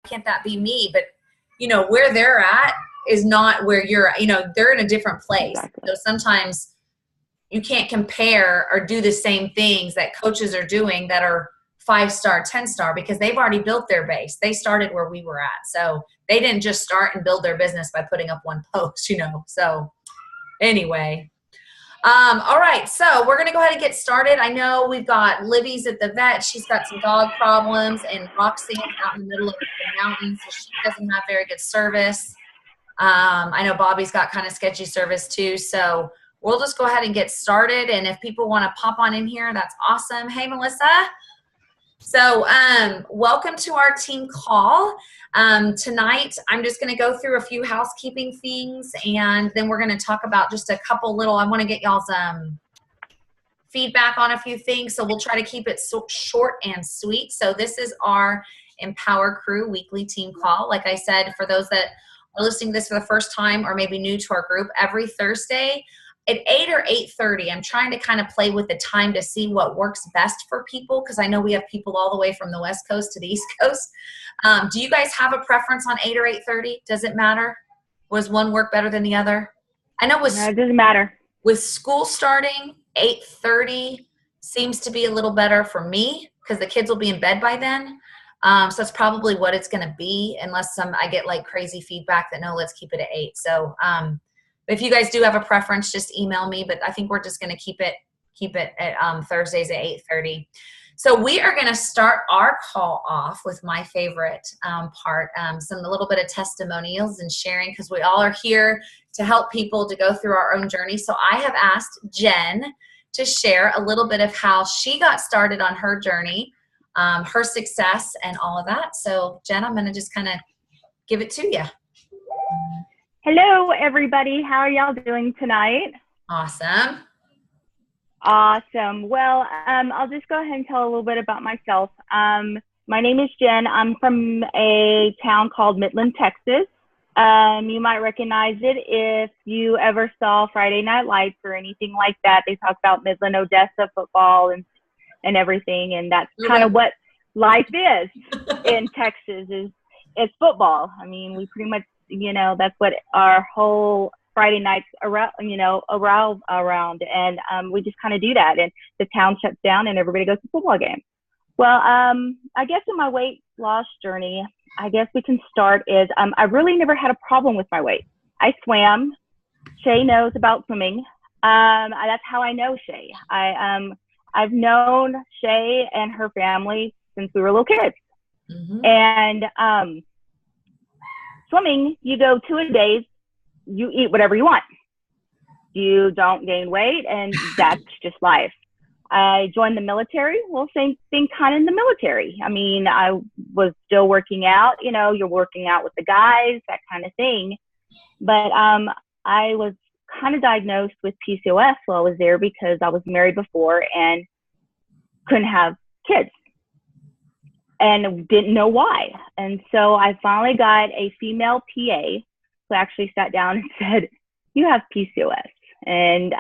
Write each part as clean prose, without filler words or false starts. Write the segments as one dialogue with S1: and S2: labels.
S1: can't that be me? But, where they're at is not where you're at. They're in a different place.
S2: Exactly.
S1: So sometimes you can't compare or do the same things that coaches are doing that are 5-star, 10-star, because they've already built their base. They started where we were at. So they didn't just start and build their business by putting up one post, So anyway. All right. So we're going to go ahead and get started. I know we've got Libby's at the vet. She's got some dog problems, and Roxanne's out in the middle of the mountains, so she doesn't have very good service. I know Bobby's got kind of sketchy service too. So we'll just go ahead and get started. And if people want to pop on in here, that's awesome. Hey, Melissa. So welcome to our team call. Tonight, I'm just going to go through a few housekeeping things, and then we're going to talk about just a couple little, I want to get y'all's feedback on a few things. So we'll try to keep it short and sweet. So this is our Empower Crew weekly team call. Like I said, for those that are listening to this for the first time or maybe new to our group, every Thursday at 8 or 8:30, I'm trying to kind of play with the time to see what works best for people, because I know we have people all the way from the West Coast to the East Coast. Do you guys have a preference on 8 or 8:30? Does it matter? Was one work better than the other? I know
S2: No, it doesn't matter.
S1: With school starting, 8:30 seems to be a little better for me because the kids will be in bed by then. So that's probably what it's going to be, unless I get like crazy feedback that no, let's keep it at 8. So if you guys do have a preference, just email me. But I think we're just going to keep it at Thursdays at 8:30. So we are going to start our call off with my favorite part, a little bit of testimonials and sharing, because we all are here to help people to go through our own journey. So I have asked Jen to share a little bit of how she got started on her journey, her success, and all of that. So Jen, I'm going to just kind of give it to you.
S2: Hello, everybody. How are y'all doing tonight?
S1: Awesome.
S2: Awesome. Well, I'll just go ahead and tell a little bit about myself. My name is Jen. I'm from a town called Midland, Texas. You might recognize it if you ever saw Friday Night Lights or anything like that. They talk about Midland, Odessa football and everything, and that's kind of what life is in Texas. It's football. I mean, we pretty much, that's what our whole Friday nights around, around, and we just kind of do that. And the town shuts down, and everybody goes to football games. Well, I guess in my weight loss journey, I guess we can start is I really never had a problem with my weight. I swam. Shay knows about swimming. That's how I know Shay. I've known Shay and her family since we were little kids. Mm-hmm. And swimming, you go 2-a-days, you eat whatever you want. You don't gain weight, and that's just life. I joined the military. Well, same thing kind of in the military. I mean, I was still working out, you're working out with the guys, that kind of thing. But I was kind of diagnosed with PCOS while I was there because I was married before and couldn't have kids and didn't know why. And so I finally got a female PA who actually sat down and said, "You have PCOS." And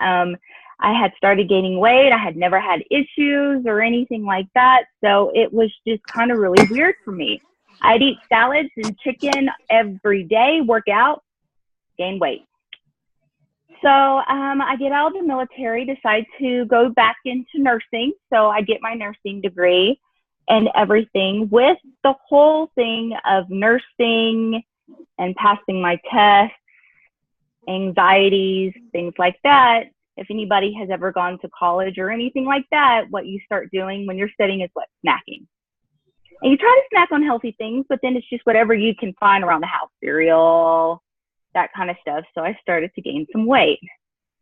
S2: I had started gaining weight. I had never had issues or anything like that. So it was just kind of really weird for me. I'd eat salads and chicken every day, work out, gain weight. So I get out of the military, decide to go back into nursing. So I get my nursing degree and everything. With the whole thing of nursing and passing my tests, anxieties, things like that. If anybody has ever gone to college or anything like that, what you start doing when you're studying is what? Snacking. And you try to snack on healthy things, but then it's just whatever you can find around the house, cereal, that kind of stuff. So I started to gain some weight.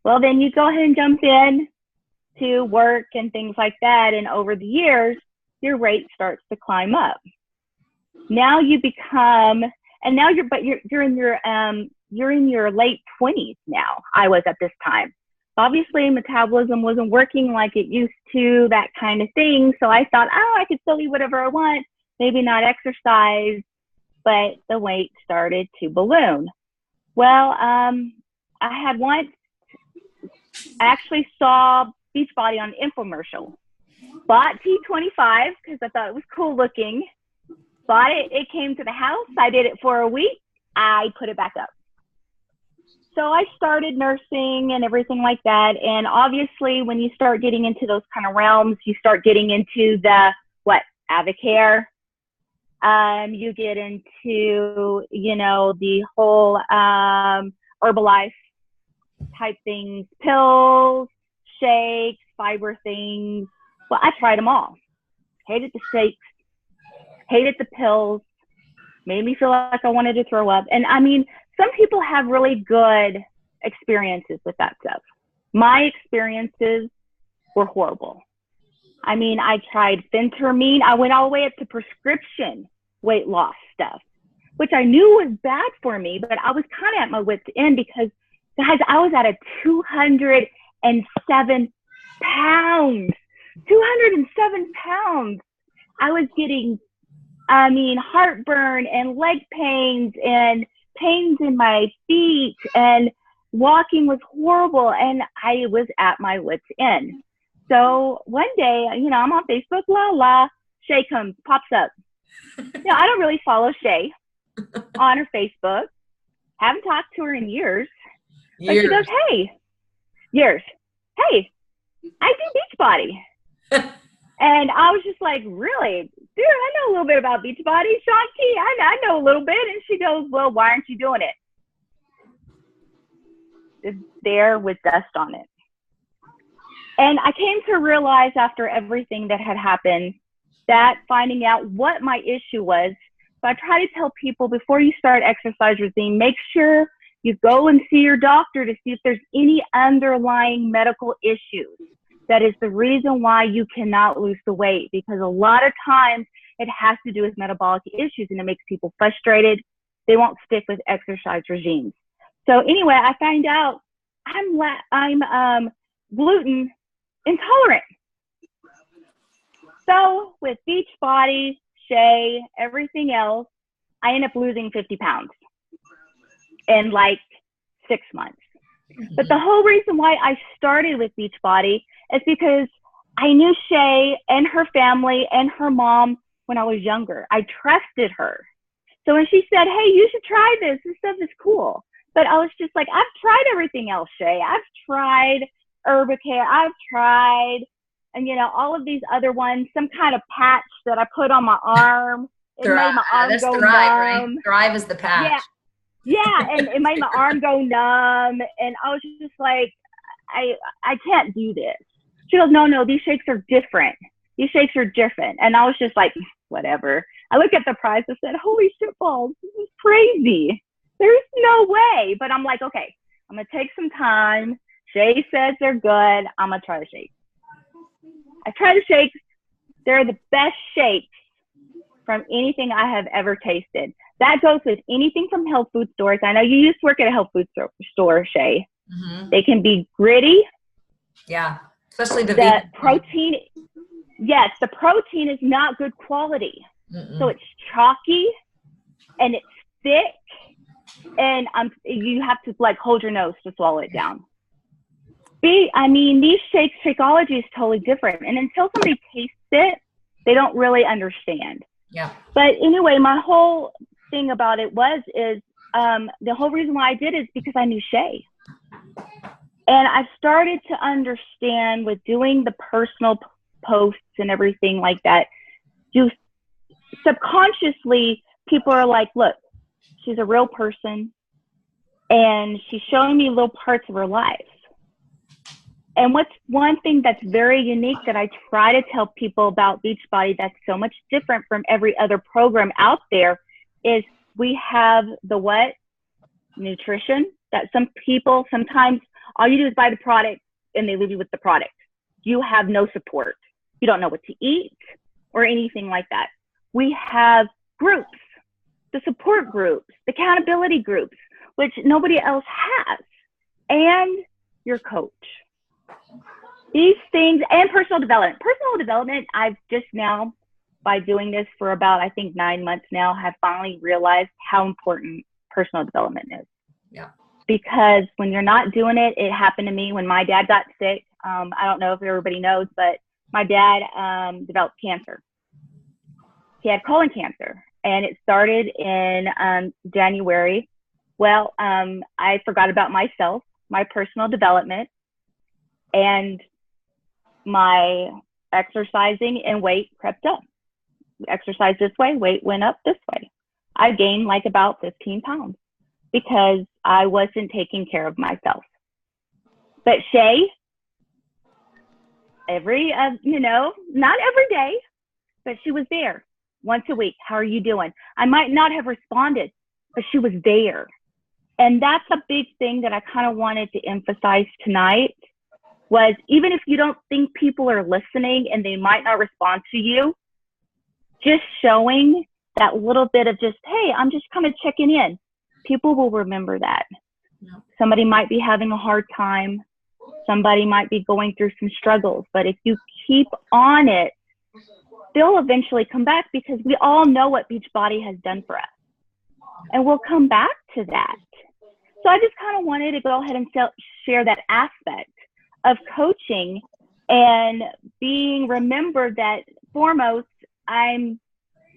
S2: Well, then you go ahead and jump in to work and things like that. And over the years, your weight starts to climb up. Now you become, and now you're in your late 20s now. I was at this time. Obviously, metabolism wasn't working like it used to, that kind of thing. So I thought, I could still eat whatever I want, maybe not exercise, but the weight started to balloon. Well, I actually saw Beachbody on an infomercial. Bought T25 because I thought it was cool looking. bought it. It came to the house. I did it for a week. I put it back up. So I started nursing and everything like that. And obviously, when you start getting into those kind of realms, you start getting into the Avocare. You get into, the whole Herbalife type things, pills, shakes, fiber things. Well, I tried them all. Hated the shakes, hated the pills, made me feel like I wanted to throw up. And I mean, some people have really good experiences with that stuff. My experiences were horrible. I mean, I tried phentermine. I went all the way up to prescription weight loss stuff, which I knew was bad for me, but I was kind of at my wit's end because, guys, I was at a 207 pounds. 207 pounds. I was getting, heartburn and leg pains and pains in my feet, and walking was horrible, and I was at my wit's end. So one day, I'm on Facebook, Shay pops up. I don't really follow Shay on her Facebook. Haven't talked to her in years. But she goes, hey, I do Beachbody. And I was just like, really? Dude, I know a little bit about Beachbody. Shanti, I know a little bit. And she goes, well, why aren't you doing it? It's there with dust on it. And I came to realize after everything that had happened that finding out what my issue was. So I try to tell people before you start exercise routine, make sure you go and see your doctor to see if there's any underlying medical issues. That is the reason why you cannot lose the weight, because a lot of times it has to do with metabolic issues, and it makes people frustrated. They won't stick with exercise regimes. So anyway, I find out I'm gluten intolerant. So with Beachbody, Shay, everything else, I end up losing 50 pounds in like 6 months. But the whole reason why I started with Beachbody is because I knew Shay and her family and her mom when I was younger. I trusted her. So when she said, hey, you should try this, this stuff is cool. But I was just like, I've tried everything else, Shay. I've tried Herbacare. I've tried, and all of these other ones, some kind of patch that I put on my arm. It made my arm go
S1: Thrive,
S2: numb.
S1: Right? Thrive is the patch.
S2: Yeah, and it made my arm go numb. And I was just like, I can't do this. She goes, no, these shakes are different. These shakes are different. And I was just like, whatever. I looked at the price and said, holy shit balls, this is crazy. There's no way. But I'm like, okay, I'm going to take some time. Shay says they're good. I'm going to try the shakes. I tried the shakes. They're the best shakes from anything I have ever tasted. That goes with anything from health food stores. I know you used to work at a health food store, Shay. Mm-hmm. They can be gritty.
S1: Yeah, especially
S2: the protein. Yes, the protein is not good quality. Mm-mm. So it's chalky and it's thick, and you have to like hold your nose to swallow it down. These shakes, Shakeology is totally different. And until somebody tastes it, they don't really understand.
S1: Yeah.
S2: But anyway, my whole thing about it is the whole reason why I did it is because I knew Shay. And I started to understand with doing the personal posts and everything like that, just subconsciously, people are like, look, she's a real person and she's showing me little parts of her life. And what's one thing that's very unique that I try to tell people about Beachbody that's so much different from every other program out there is we have the nutrition that some people, sometimes all you do is buy the product and they leave you with the product. You have no support. You don't know what to eat or anything like that. We have groups, the support groups, the accountability groups, which nobody else has, and your coach. These things, and personal development. Personal development, I've just now, by doing this for about, I think 9 months now, have finally realized how important personal development is.
S1: Yeah.
S2: Because when you're not doing it, it happened to me when my dad got sick. I don't know if everybody knows, but my dad developed cancer. He had colon cancer. and it started in January. Well, I forgot about myself, my personal development, and my exercising and weight crept up. Exercise this way, weight went up this way. I gained like about 15 pounds because I wasn't taking care of myself. But Shay, every, not every day, but she was there once a week. How are you doing? I might not have responded, but she was there. And that's a big thing that I kind of wanted to emphasize tonight was even if you don't think people are listening and they might not respond to you, just showing that little bit of just, hey, I'm just kind of checking in. People will remember that.
S1: Yeah.
S2: Somebody might be having a hard time. Somebody might be going through some struggles. But if you keep on it, they'll eventually come back because we all know what Beachbody has done for us. And we'll come back to that. So I just kind of wanted to go ahead and share that aspect of coaching and being remembered that foremost, I'm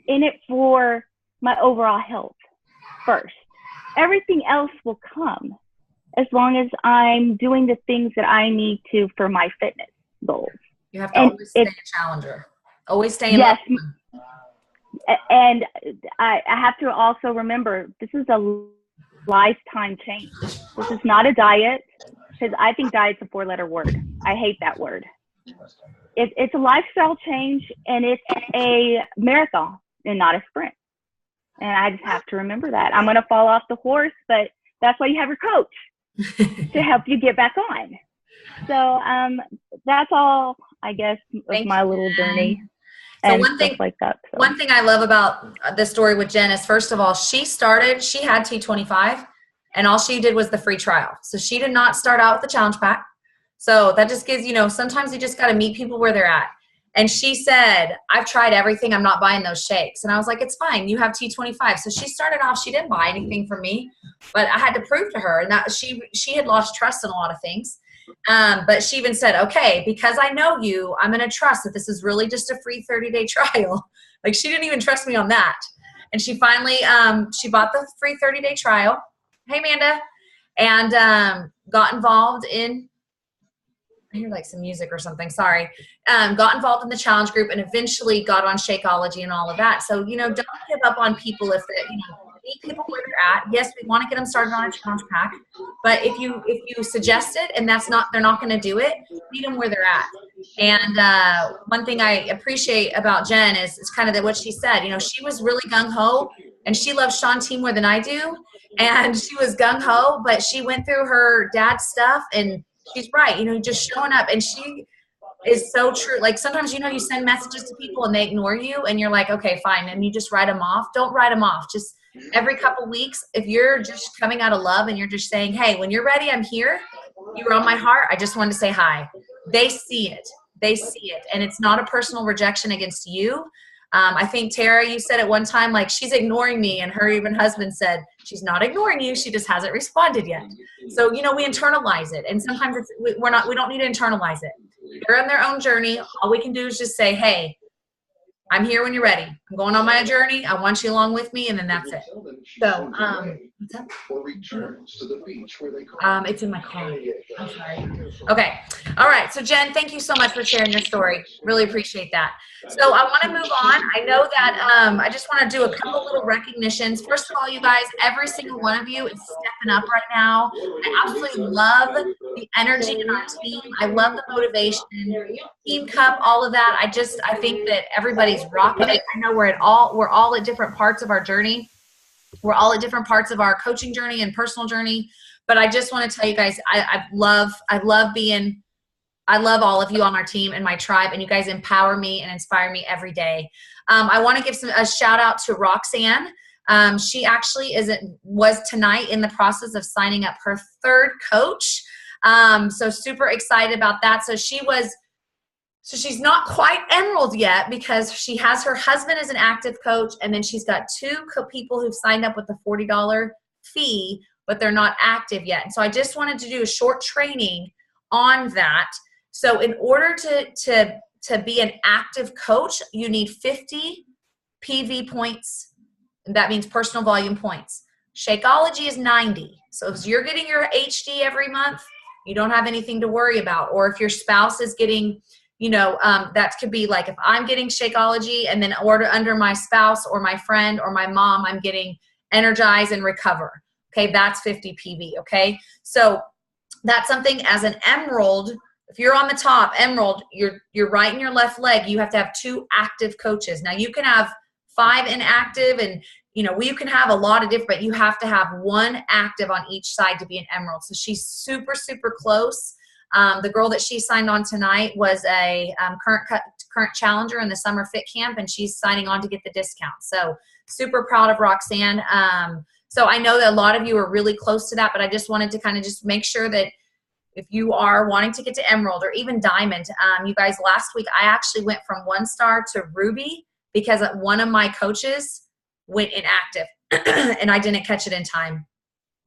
S2: in it for my overall health first. Everything else will come as long as I'm doing the things that I need to for my fitness goals.
S1: You have to always stay a challenger. Always stay in
S2: yes,
S1: love.
S2: And I have to also remember this is a lifetime change. This is not a diet, because I think diet's a 4-letter word. I hate that word. It's a lifestyle change, and it's a marathon and not a sprint. And I just have to remember that. I'm going to fall off the horse, but that's why you have your coach to help you get back on. So that's all, I guess, of my little journey.
S1: So
S2: and
S1: one thing,
S2: stuff like that. So.
S1: One thing I love about the story with Jen is, first of all, she had T25, and all she did was the free trial. So she did not start out with the challenge pack. So that just gives, sometimes you just got to meet people where they're at. And she said, I've tried everything. I'm not buying those shakes. And I was like, it's fine. You have T25. So she started off, she didn't buy anything from me, but I had to prove to her, and that she had lost trust in a lot of things. But she even said, okay, because I know you, I'm going to trust that this is really just a free 30-day trial. Like, she didn't even trust me on that. And she finally, she bought the free 30-day trial. Hey, Amanda. And got involved in, I hear like some music or something, sorry. Got involved in the challenge group and eventually got on Shakeology and all of that. So, don't give up on people if they, meet people where they're at. Yes, we want to get them started on a challenge pack, but if you suggest it and they're not going to do it, meet them where they're at. And one thing I appreciate about Jen is kind of what she said. She was really gung-ho, and she loves Shaun T more than I do. And she was gung-ho, but she went through her dad's stuff, and she's right, just showing up. And she is so true. Like, sometimes, you send messages to people and they ignore you, and you're like, okay, fine. And you just write them off. Don't write them off. Just every couple weeks, if you're just coming out of love and you're just saying, hey, when you're ready, I'm here. You're on my heart. I just wanted to say hi. They see it. They see it. And it's not a personal rejection against you. I think, Tara, you said at one time, like, she's ignoring me, and her even husband said, she's not ignoring you. She just hasn't responded yet. So, we internalize it. And sometimes we don't need to internalize it. They're on their own journey. All we can do is just say, hey, I'm here when you're ready. I'm going on my journey. I want you along with me, and then that's it. So, what's up? It's in my car. I'm sorry. Okay. All right. So, Jen, thank you so much for sharing your story. Really appreciate that. So, I want to move on. I know that I just want to do a couple little recognitions. First of all, you guys, every single one of you is stepping up right now. I absolutely love the energy in our team. I love the motivation, Team Cup, all of that. I think that everybody's rocking it. I know we're all at different parts of our journey. We're all at different parts of our coaching journey and personal journey. But I just want to tell you guys, I love all of you on our team and my tribe, and you guys empower me and inspire me every day. I want to give a shout out to Roxanne. She actually was tonight in the process of signing up her third coach. So super excited about that. So she's not quite Emerald yet, because she has her husband as an active coach, and then she's got 2 people who've signed up with the $40 fee, but they're not active yet. And so I just wanted to do a short training on that. So in order to be an active coach, you need 50 PV points that means personal volume points. Shakeology is 90. So if you're getting your HD every month, you don't have anything to worry about. Or if your spouse is getting, that could be like if I'm getting Shakeology and then order under my spouse or my friend or my mom, I'm getting Energize and Recover. Okay, that's 50 PV. Okay, so that's something as an Emerald. If you're on the top Emerald, your right and your left leg, you have to have 2 active coaches. Now you can have 5 inactive, and you can have a lot of different, but you have to have 1 active on each side to be an Emerald. So she's super, super close. The girl that she signed on tonight was a current challenger in the Summer Fit Camp, and she's signing on to get the discount. So super proud of Roxanne. So I know that a lot of you are really close to that, but I just wanted to kind of just make sure that if you are wanting to get to Emerald or even Diamond, you guys, last week I actually went from 1 star to Ruby because one of my coaches went inactive and I didn't catch it in time.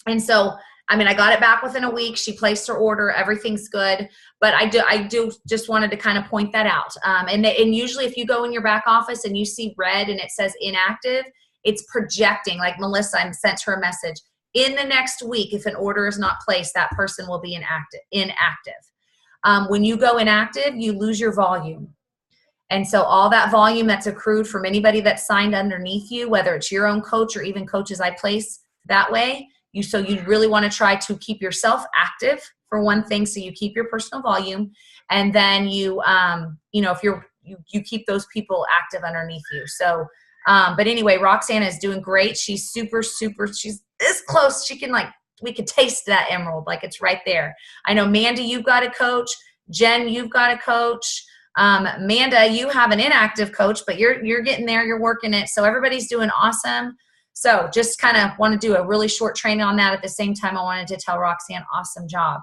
S1: And so, I got it back within a week. She placed her order. Everything's good. But I do just wanted to kind of point that out. And usually if you go in your back office and you see red and it says inactive, it's projecting. Like Melissa, I sent her a message. In the next week, if an order is not placed, that person will be inactive. When you go inactive, you lose your volume. And so all that volume that's accrued from anybody that's signed underneath you, whether it's your own coach or even coaches I place that way, you really want to try to keep yourself active for one thing, so you keep your personal volume, and then you keep those people active underneath you. So, but anyway, Roxanne is doing great. She's super, super, she's this close. She can we could taste that Emerald, like it's right there. I know, Mandy, you've got a coach. Jen, you've got a coach. Amanda, you have an inactive coach, but you're getting there, you're working it. So everybody's doing awesome. So just kind of want to do a really short training on that. At the same time, I wanted to tell Roxanne, awesome job.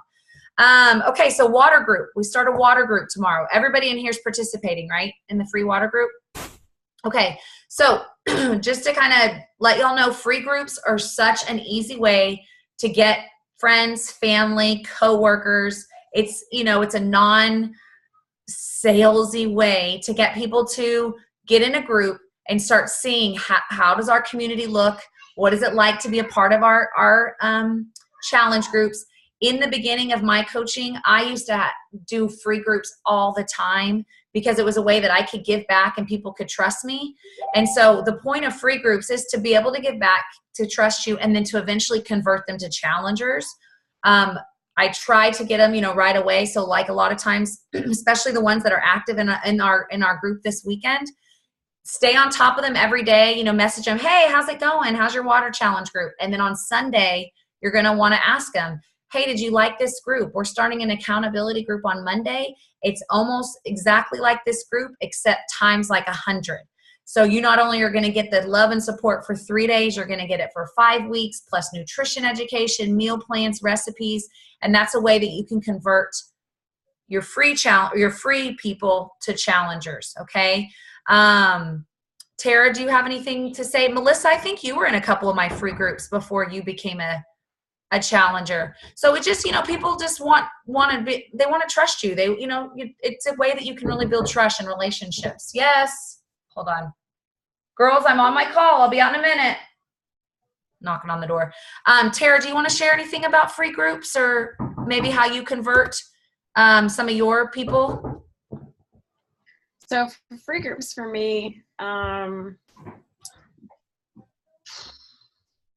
S1: Okay, so water group. We start a water group tomorrow. Everybody in here is participating, right, in the free water group? Okay, so just to kind of let y'all know, free groups are such an easy way to get friends, family, coworkers. It's, it's a non-salesy way to get people to get in a group and start seeing how does our community look? What is it like to be a part of our challenge groups? In the beginning of my coaching, I used to do free groups all the time because it was a way that I could give back and people could trust me. And so the point of free groups is to be able to give back, to trust you, and then to eventually convert them to challengers. I try to get them, right away. So like a lot of times, especially the ones that are active in our group this weekend, stay on top of them every day, message them, hey, how's it going? How's your water challenge group? And then on Sunday, you're going to want to ask them, hey, did you like this group? We're starting an accountability group on Monday. It's almost exactly like this group, except times like 100. So you not only are going to get the love and support for 3 days, you're going to get it for 5 weeks, plus nutrition education, meal plans, recipes. And that's a way that you can convert your free people to challengers. Okay. Tara, do you have anything to say? Melissa, I think you were in a couple of my free groups before you became a challenger. So it just, people just want to trust you. They, it's a way that you can really build trust and relationships. Yes. Hold on. Girls, I'm on my call. I'll be out in a minute. Knocking on the door. Tara, do you want to share anything about free groups or maybe how you convert some of your people?
S3: So for free groups for me,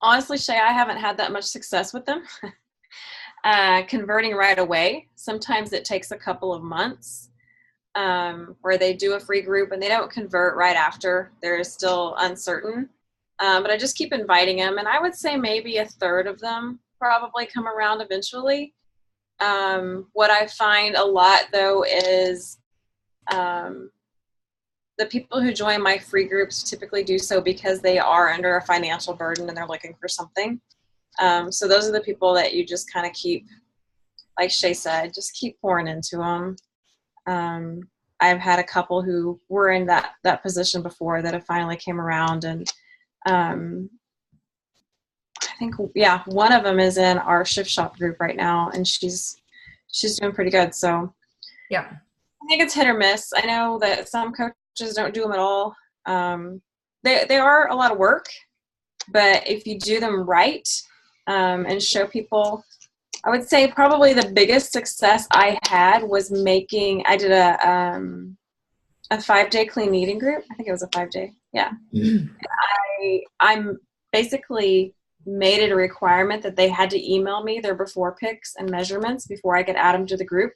S3: honestly, Shay, I haven't had that much success with them. Converting right away. Sometimes it takes a couple of months where they do a free group and they don't convert right after. They're still uncertain. But I just keep inviting them. And I would say maybe a third of them probably come around eventually. What I find a lot, though, is the people who join my free groups typically do so because they are under a financial burden and they're looking for something. So those are the people that you just kind of keep, like Shay said, just keep pouring into them. I've had a couple who were in that position before that have finally came around, and I think, one of them is in our Shift Shop group right now, and she's doing pretty good. So
S1: yeah,
S3: I think it's hit or miss. I know that some coaches don't do them at all. They are a lot of work, but if you do them right, and show people, I would say probably the biggest success I had was I did a 5-day clean eating group. I think it was a 5-day. Yeah. I'm basically made it a requirement that they had to email me their before pics and measurements before I could add them to the group.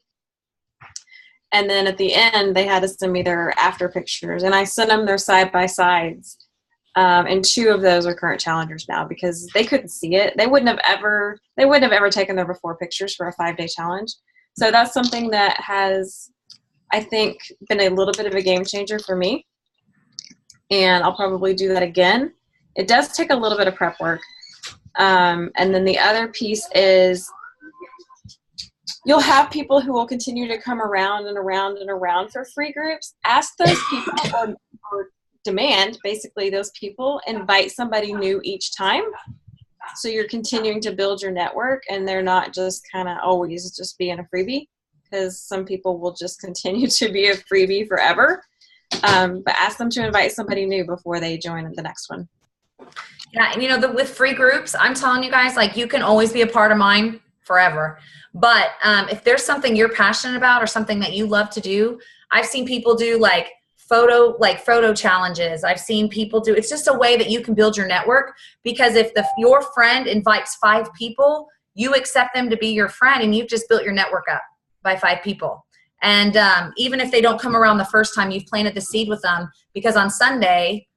S3: And then at the end, they had to send me their after pictures, and I sent them their side-by-sides. And 2 of those are current challengers now because they couldn't see it. They wouldn't have ever taken their before pictures for a 5-day challenge. So that's something that has, I think, been a little bit of a game changer for me. And I'll probably do that again. It does take a little bit of prep work. And then the other piece is you'll have people who will continue to come around and around and around for free groups. Ask those people or demand, basically, those people invite somebody new each time. So you're continuing to build your network and they're not just kind of always just being a freebie, because some people will just continue to be a freebie forever. But ask them to invite somebody new before they join the next one.
S1: Yeah, and with free groups, I'm telling you guys, like, you can always be a part of mine forever. But if there's something you're passionate about or something that you love to do, I've seen people do photo challenges. I've seen people do, it's just a way that you can build your network, because if your friend invites 5 people, you accept them to be your friend and you've just built your network up by 5 people. And even if they don't come around the first time, you've planted the seed with them, because on Sunday,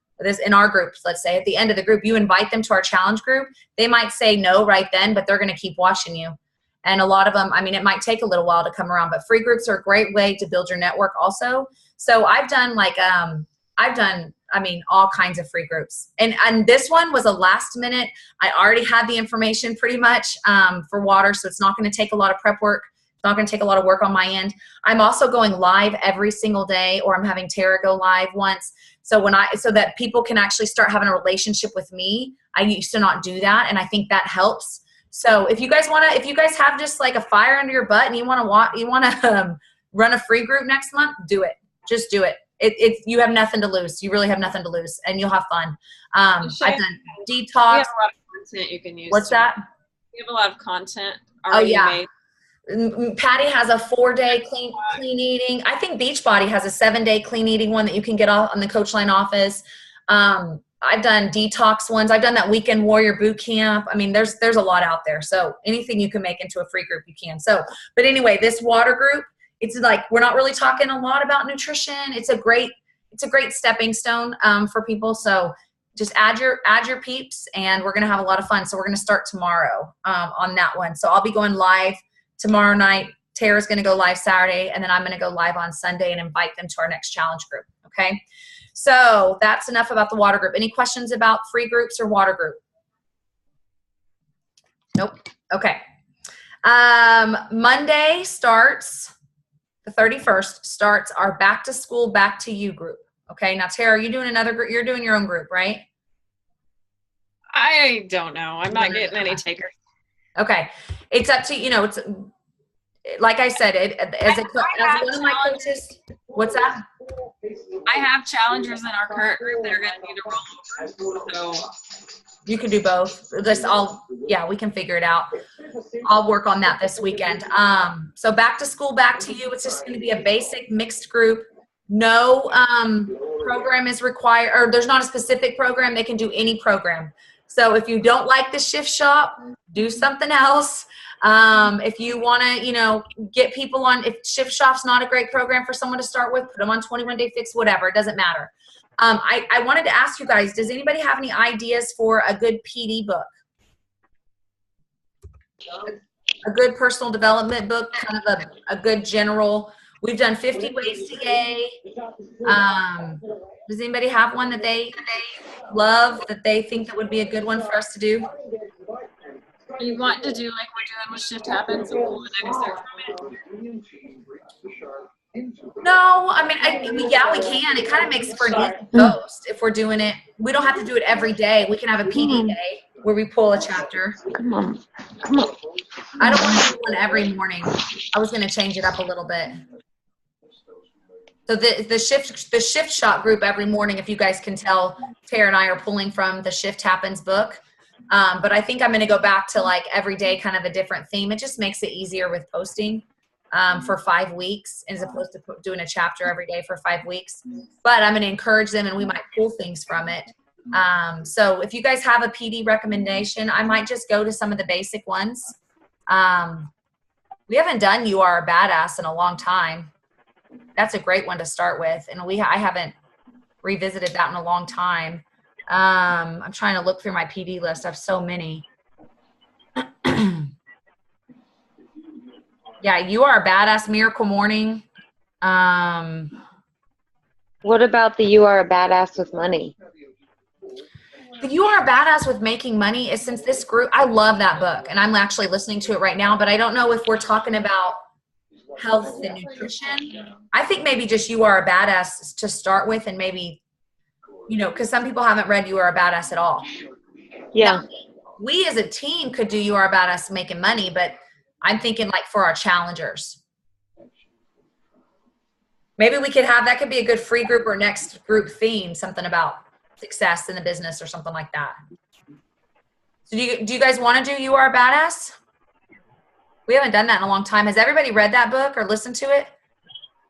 S1: in our groups, let's say at the end of the group, you invite them to our challenge group. They might say no right then, but they're going to keep watching you. And a lot of them, it might take a little while to come around, but free groups are a great way to build your network also. So I've done all kinds of free groups. And this one was a last minute. I already had the information pretty much for water, so it's not going to take a lot of prep work. It's not going to take a lot of work on my end. I'm also going live every single day, or I'm having Tara go live once. So so that people can actually start having a relationship with me. I used to not do that, and I think that helps. So if you guys have just like a fire under your butt and you want to run a free group next month, do it. Just do it. You have nothing to lose. You really have nothing to lose, and you'll have fun. I've done detox.
S3: You have a lot of content you can use.
S1: What's that?
S3: You have a lot of content already made.
S1: Patty has a 4-day clean eating. I think Beachbody has a 7-day clean eating one that you can get on the Coachline office. I've done detox ones. I've done that Weekend Warrior boot camp. There's a lot out there. So anything you can make into a free group, you can. So, but anyway, this water group, it's like, we're not really talking a lot about nutrition. It's a great stepping stone for people. So just add your peeps, and we're going to have a lot of fun. So we're going to start tomorrow on that one. So I'll be going live tomorrow night. Tara's going to go live Saturday, and then I'm going to go live on Sunday and invite them to our next challenge group. Okay. So that's enough about the water group. Any questions about free groups or water group? Nope. Okay. Monday starts, the 31st starts our back to school, back to you group. Okay. Now, Tara, are you doing another group? You're doing your own group, right?
S3: I don't know. I'm not getting any takers.
S1: Okay. It's up to, it's like I said, as one of my coaches, what's that?
S3: I have challengers in our current group that are going to need to roll over. So
S1: you can do both. We can figure it out. I'll work on that this weekend. So back to school, back to you. It's just going to be a basic mixed group. No program is required, or there's not a specific program. They can do any program. So if you don't like the shift shop, do something else. If you want to, get people on, if shift shop's not a great program for someone to start with, put them on 21 Day Fix, whatever, it doesn't matter. I wanted to ask you guys, does anybody have any ideas for a good PD book? A good personal development book, kind of a good general. We've done 50 Ways to Gay. Does anybody have one that they love, that they think that would be a good one for us to do?
S3: You want to do like we're doing with Shift Happens?
S1: No, yeah, we can. It kind of makes for an easy post if we're doing it. We don't have to do it every day. We can have a PD day where we pull a chapter.
S2: Come on.
S1: I don't want to do one every morning. I was going to change it up a little bit. So the shift shop group every morning, if you guys can tell, Tara and I are pulling from the Shift Happens book. But I think I'm going to go back to like every day, kind of a different theme. It just makes it easier with posting for 5 weeks as opposed to doing a chapter every day for 5 weeks. But I'm going to encourage them and we might pull things from it. So if you guys have a PD recommendation, I might just go to some of the basic ones. We haven't done You Are a Badass in a long time. That's a great one to start with. And I haven't revisited that in a long time. I'm trying to look through my PD list. I have so many. Yeah, You Are a Badass, Miracle Morning.
S4: What about the You Are a Badass with Money?
S1: The You Are a Badass with Making Money is since this group. I love that book, and I'm actually listening to it right now, but I don't know if we're talking about health and nutrition. I think maybe just You Are a Badass to start with, and maybe, because some people haven't read You Are a Badass at all.
S4: Yeah.
S1: Now, we as a team could do You Are a Badass Making Money, but I'm thinking like for our challengers. Maybe we could have, that could be a good free group or next group theme, something about success in the business or something like that. So do you guys want to do You Are a Badass? We haven't done that in a long time. Has everybody read that book or listened to it?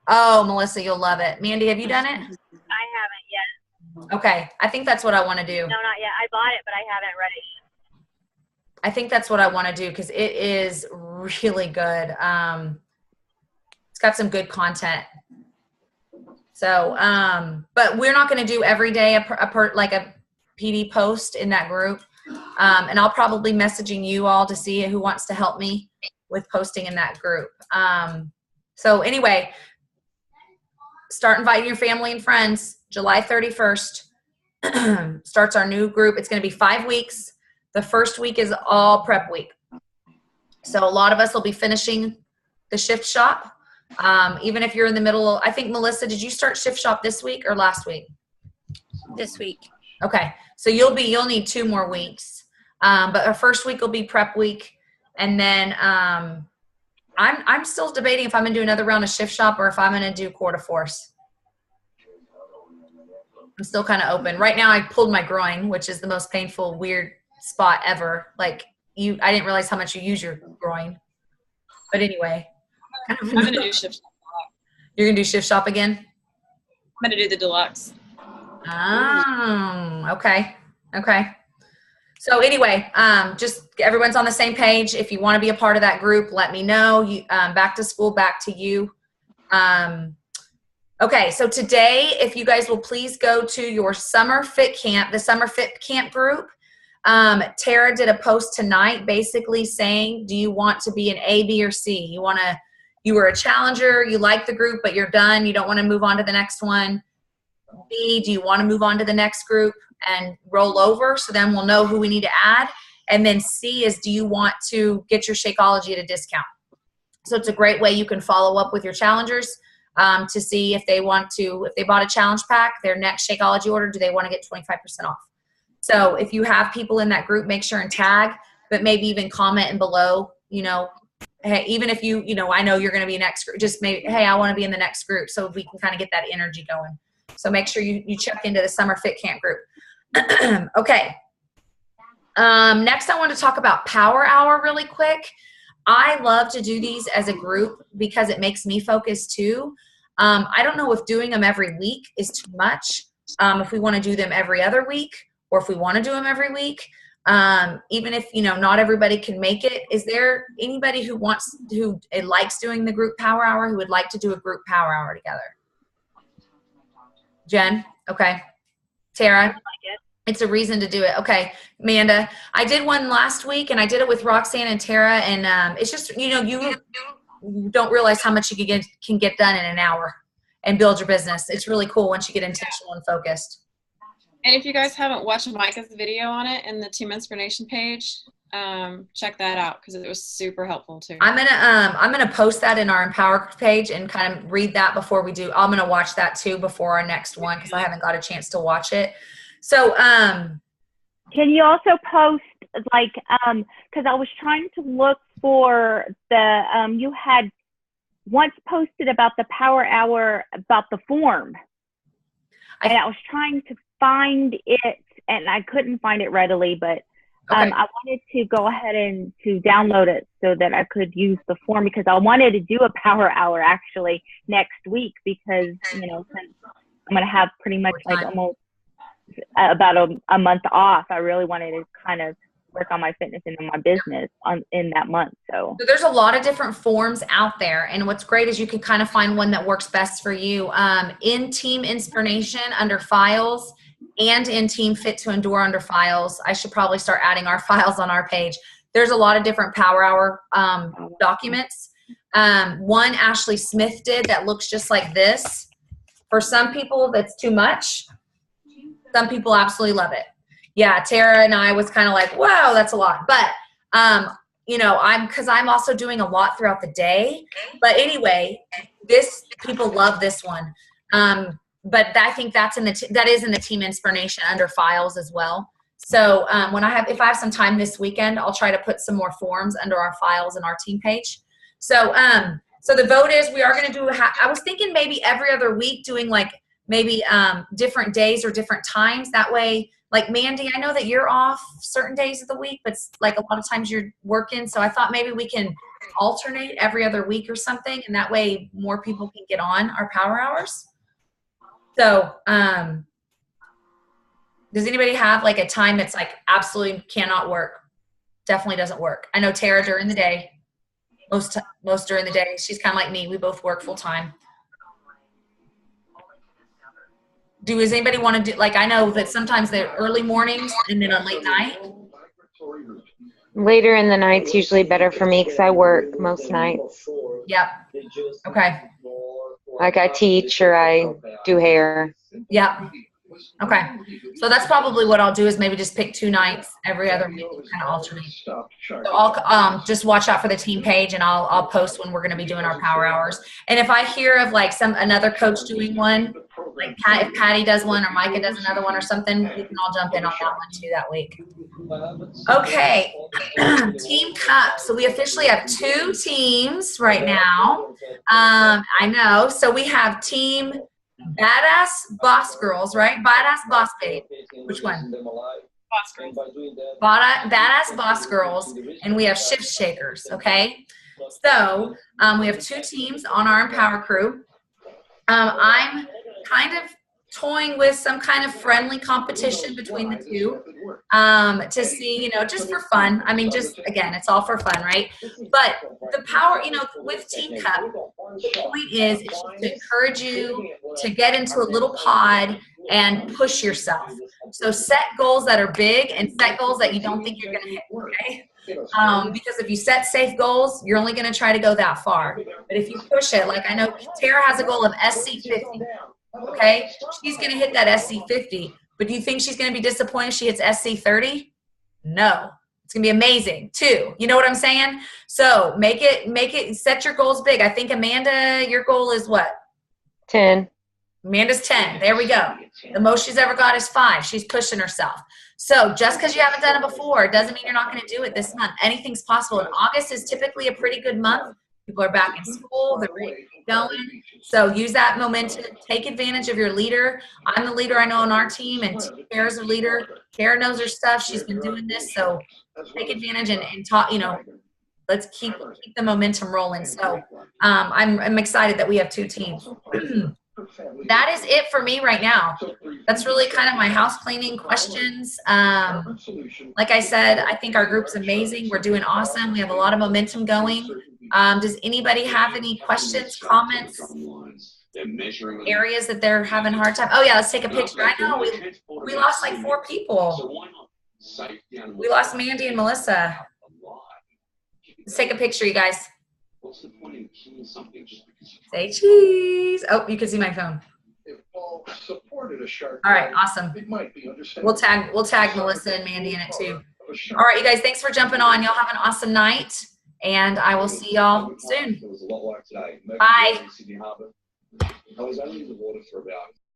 S1: Oh, Melissa, you'll love it. Mandy, have you done it?
S2: I haven't yet.
S1: Okay. I think that's what I want to do.
S2: No, not yet. I bought it, but I haven't read it.
S1: I think that's what I want to do because it is really good. It's got some good content. So, but we're not going to do every day like a PD post in that group. And I'll probably messaging you all to see who wants to help me with posting in that group. So anyway, start inviting your family and friends. July 31st starts our new group. It's going to be 5 weeks. The first week is all prep week. So a lot of us will be finishing the shift shop. Even if you're in the middle, I think, Melissa, did you start shift shop this week or last week?
S5: This week.
S1: Okay. So you'll need 2 more weeks. But our first week will be prep week. And then, I'm still debating if I'm going to do another round of shift shop or if I'm going to do quarter force. I'm still kind of open. Right now I pulled my groin, which is the most painful, weird spot ever. Like I didn't realize how much you use your groin. But anyway.
S3: I'm going to do shift shop.
S1: You're going to do shift shop again?
S3: I'm going to do the deluxe.
S1: Oh, okay. Okay. So anyway, just everyone's on the same page. If you want to be a part of that group, let me know. Back to school, back to you. Okay, so today, if you guys will please go to your Summer Fit Camp, the Summer Fit Camp group. Tara did a post tonight basically saying, do you want to be an A, B, or C? You were a challenger, you like the group, but you're done. You don't want to move on to the next one. B, do you want to move on to the next group and roll over? So then we'll know who we need to add. And then C is, do you want to get your Shakeology at a discount? So it's a great way you can follow up with your challengers to see if they bought a challenge pack, their next Shakeology order, do they want to get 25% off? So if you have people in that group, make sure and tag, but maybe even comment in below, hey, even if I know you're going to be next group, just maybe, hey, I want to be in the next group so we can kind of get that energy going. So make sure you check into the Summer Fit Camp group. Okay. Next, I want to talk about Power Hour really quick. I love to do these as a group because it makes me focus too. I don't know if doing them every week is too much. If we want to do them every other week or if we want to do them every week, even if, not everybody can make it, is there anybody who likes doing the group Power Hour who would like to do a group Power Hour together? Jen? Okay. Tara? It's a reason to do it. Okay. Amanda, I did one last week and I did it with Roxanne and Tara. And it's just, you don't realize how much you can get done in an hour and build your business. It's really cool once you get intentional and focused.
S3: And if you guys haven't watched Micah's video on it in the Team Inspiration page, check that out because it was super helpful too. I'm gonna post that in our Empower page and kind of read that before we do. I'm gonna watch that too before our next one because I haven't got a chance to watch it. So
S2: can you also post because I was trying to look for the you had once posted about the Power Hour, about the form. And I was trying to find it, and I couldn't find it readily, but
S1: Okay.
S2: I wanted to go ahead and to download it so that I could use the form, because I wanted to do a Power Hour actually next week, because, you know, since I'm going to have pretty much like almost about a month off, I really wanted to kind of work on my fitness and my business in that month. So
S1: there's a lot of different forms out there, and what's great is you can kind of find one that works best for you. In Team Inspiration under Files, and in Team Fit to Endure under Files. I should probably start adding our files on our page. There's a lot of different Power Hour documents. One Ashley Smith did that looks just like this. For some people, that's too much. Some people absolutely love it. Yeah, Tara and I was kind of like, wow, that's a lot. But, you know, because I'm also doing a lot throughout the day. But anyway, people love this one. But I think that is in the Team Inspiration under Files as well. So if I have some time this weekend, I'll try to put some more forms under our Files and our team page. So so the vote is, we are going to do, I was thinking maybe every other week, doing like maybe different days or different times. That way, like Mandy, I know that you're off certain days of the week, but like a lot of times you're working. So I thought maybe we can alternate every other week or something. And that way more people can get on our Power Hours. So, does anybody have like a time that's like absolutely cannot work? Definitely doesn't work. I know Tara during the day, most during the day. She's kind of like me. We both work full time. Does anybody want to do, like, I know that sometimes they're early mornings and then a late night.
S4: Later in the night's usually better for me because I work most nights.
S1: Yep. Okay.
S4: Like I teach or I do hair.
S1: Yep. Okay. So that's probably what I'll do, is maybe just pick 2 nights every other week and kind of alternate. So I'll just watch out for the team page, and I'll post when we're going to be doing our Power Hours. And if I hear of like another coach doing one, like if Patty does one or Micah does another one or something, we can all jump in on that one too that week. Okay. Team Cup. So we officially have 2 teams right now. I know. So we have Team Badass Boss Girls, right? Badass Boss Babe. Which one?
S3: Boss Girls.
S1: Badass Boss Girls, and we have Shift Shakers, okay? So we have 2 teams on our Empower crew. I'm kind of toying with some kind of friendly competition between the 2 to see, you know, just for fun. I mean, just, again, it's all for fun, right? But the power, you know, with Team Cup, the point is it's just to encourage you to get into a little pod and push yourself. So set goals that are big and set goals that you don't think you're going to hit, okay? Because if you set safe goals, you're only going to try to go that far. But if you push it, like I know Tara has a goal of SC50. Okay, she's going to hit that SC50, but do you think she's going to be disappointed if she hits SC30? No, it's going to be amazing too. You know what I'm saying? So make it, set your goals big. I think Amanda, your goal is what?
S4: 10.
S1: Amanda's 10. There we go. The most she's ever got is 5. She's pushing herself. So just because you haven't done it before doesn't mean you're not going to do it this month. Anything's possible. And August is typically a pretty good month. People are back in school. They're ready to keep going. So use that momentum. Take advantage of your leader. I'm the leader I know on our team, and Tara's a leader. Tara knows her stuff. She's been doing this. So take advantage and talk, you know, let's keep the momentum rolling. So I'm excited that we have 2 teams. That is it for me right now. That's really kind of my house cleaning questions. Like I said, I think our group's amazing. We're doing awesome. We have a lot of momentum going. Does anybody have any questions, comments, areas that they're having a hard time? Oh yeah, let's take a picture. I know we lost like 4 people. We lost Mandy and Melissa. Let's take a picture, you guys. Say cheese. Oh, you can see my phone. All right, awesome. We'll tag Melissa and Mandy in it too. All right, you guys, thanks for jumping on. Y'all have an awesome night, and I will see y'all soon. Bye.